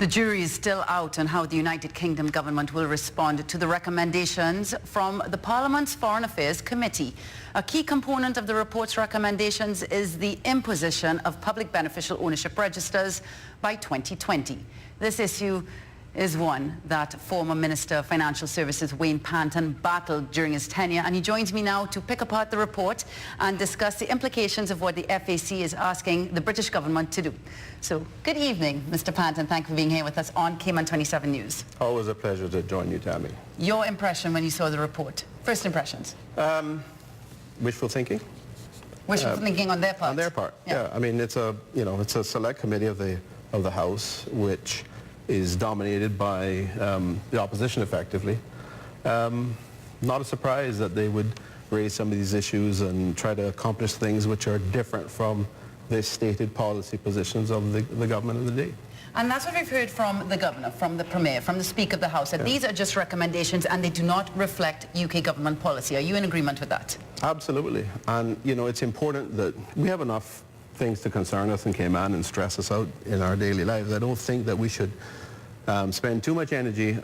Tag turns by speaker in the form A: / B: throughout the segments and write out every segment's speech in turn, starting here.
A: The jury is still out on how the United Kingdom government will respond to the recommendations from the Parliament's Foreign Affairs Committee. A key component of the report's recommendations is the imposition of public beneficial ownership registers by 2020. This issue is one that former Minister of Financial Services Wayne Panton battled during his tenure, and he joins me now to pick apart the report and discuss the implications of what the FAC is asking the British government to do. So, good evening, Mr. Panton. Thank you for being here with us on Cayman 27 News.
B: Always a pleasure to join you, Tammy.
A: Your impression when you saw the report? First impressions?
B: Wishful thinking.
A: Wishful thinking on their part?
B: On their part, yeah. I mean, it's a select committee of the House, which is dominated by the opposition effectively. Not a surprise that they would raise some of these issues and try to accomplish things which are different from the stated policy positions of the government of the day.
A: And that's what we've heard from the Governor, from the Premier, from the Speaker of the House, that these are just recommendations and they do not reflect UK government policy. Are you in agreement with that? Absolutely.
B: And, it's important that we have enough things to concern us in Cayman and stress us out in our daily lives. I don't think that we should spend too much energy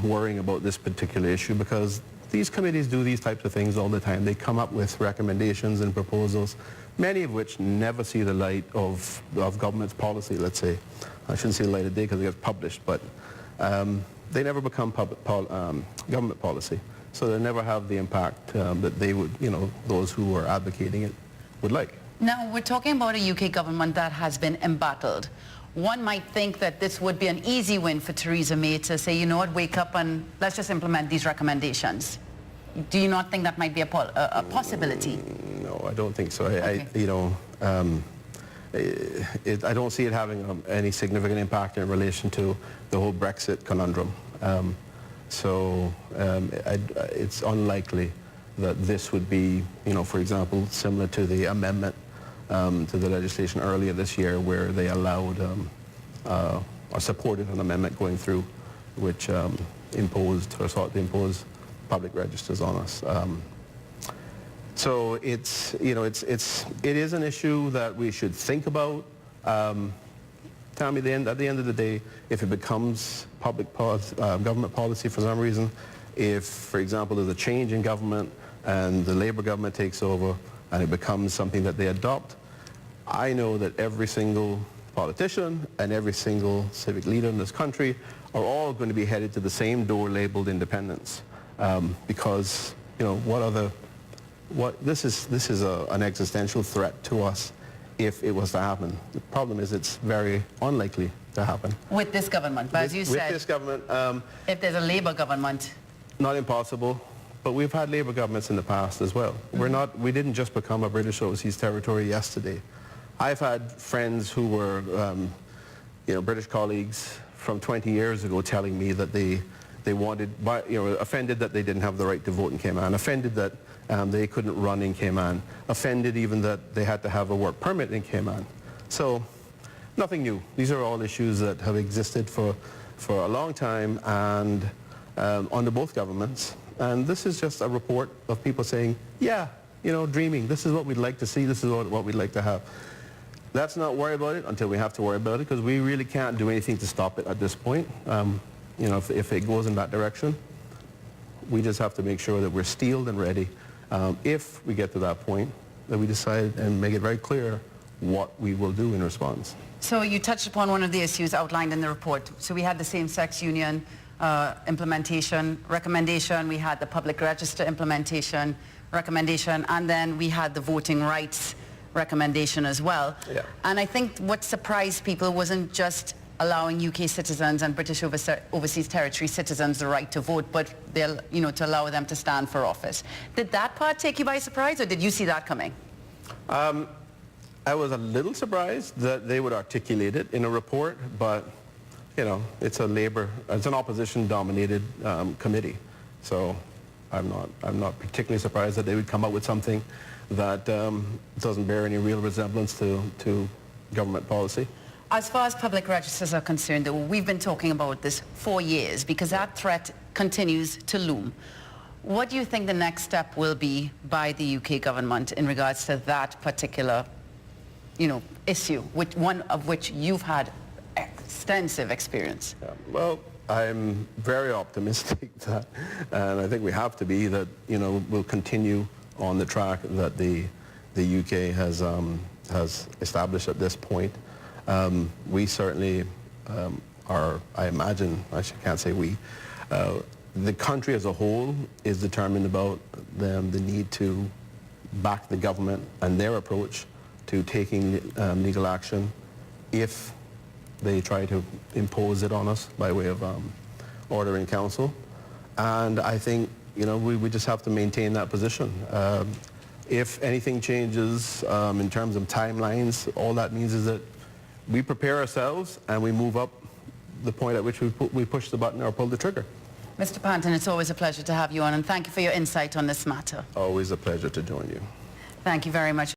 B: worrying about this particular issue, because these committees do these types of things all the time. They come up with recommendations and proposals, many of which never see the light of government's policy, let's say. I shouldn't say the light of day because it gets published, but they never become government policy. So they never have the impact that they would, those who are advocating it would like.
A: Now, we're talking about a UK government that has been embattled. One might think that this would be an easy win for Theresa May to say, you know what, wake up and let's just implement these recommendations. Do you not think that might be a possibility?
B: No, I don't think so.
A: Okay.
B: I don't see it having any significant impact in relation to the whole Brexit conundrum. It's unlikely that this would be, for example, similar to the amendment to the legislation earlier this year, where they allowed or supported an amendment going through which imposed or sought to impose public registers on us. So it is an issue that we should think about. Tammy, at the end of the day, if it becomes government policy for some reason, if, for example, there's a change in government and the Labour government takes over and it becomes something that they adopt, I know that every single politician and every single civic leader in this country are all going to be headed to the same door labeled independence, because this is an existential threat to us if it was to happen. The problem is it's very unlikely to happen.
A: With this government, but as you said,
B: with this government,
A: if there's a Labour government.
B: Not impossible, but we've had Labour governments in the past as well. We didn't just become a British overseas territory yesterday. I've had friends who were, British colleagues from 20 years ago telling me that they wanted, offended that they didn't have the right to vote in Cayman, offended that they couldn't run in Cayman, offended even that they had to have a work permit in Cayman. So, nothing new. These are all issues that have existed for a long time and under both governments. And this is just a report of people saying, yeah, dreaming. This is what we'd like to see. This is what we'd like to have. Let's not worry about it until we have to worry about it, because we really can't do anything to stop it at this point. If it goes in that direction, we just have to make sure that we're steeled and ready. If we get to that point, that we decide and make it very clear what we will do in response.
A: So you touched upon one of the issues outlined in the report. So we had the same-sex union implementation recommendation, we had the public register implementation recommendation, and then we had the voting rights recommendation as well.
B: Yeah.
A: And I think what surprised people wasn't just allowing UK citizens and British overseas territory citizens the right to vote, but to allow them to stand for office. Did that part take you by surprise, or did you see that coming?
B: I was a little surprised that they would articulate it in a report, but it's an opposition-dominated committee, so I'm not particularly surprised that they would come up with something that doesn't bear any real resemblance to government policy.
A: As far as public registers are concerned, though, we've been talking about this for years because that threat continues to loom. What do you think the next step will be by the UK government in regards to that particular, issue, one of which you've had extensive experience.
B: Yeah, well, I'm very optimistic that, and I think we have to be, that, you know, we'll continue on the track that the UK has established at this point. We certainly are, I imagine, can't say we, the country as a whole is determined about the need to back the government and their approach to taking legal action if they try to impose it on us by way of order in council. And I think, you know, we just have to maintain that position. If anything changes in terms of timelines, all that means is that we prepare ourselves and we move up the point at which we push the button or pull the trigger.
A: Mr. Panton, it's always a pleasure to have you on, and thank you for your insight on this matter.
B: Always a pleasure to join you.
A: Thank you very much.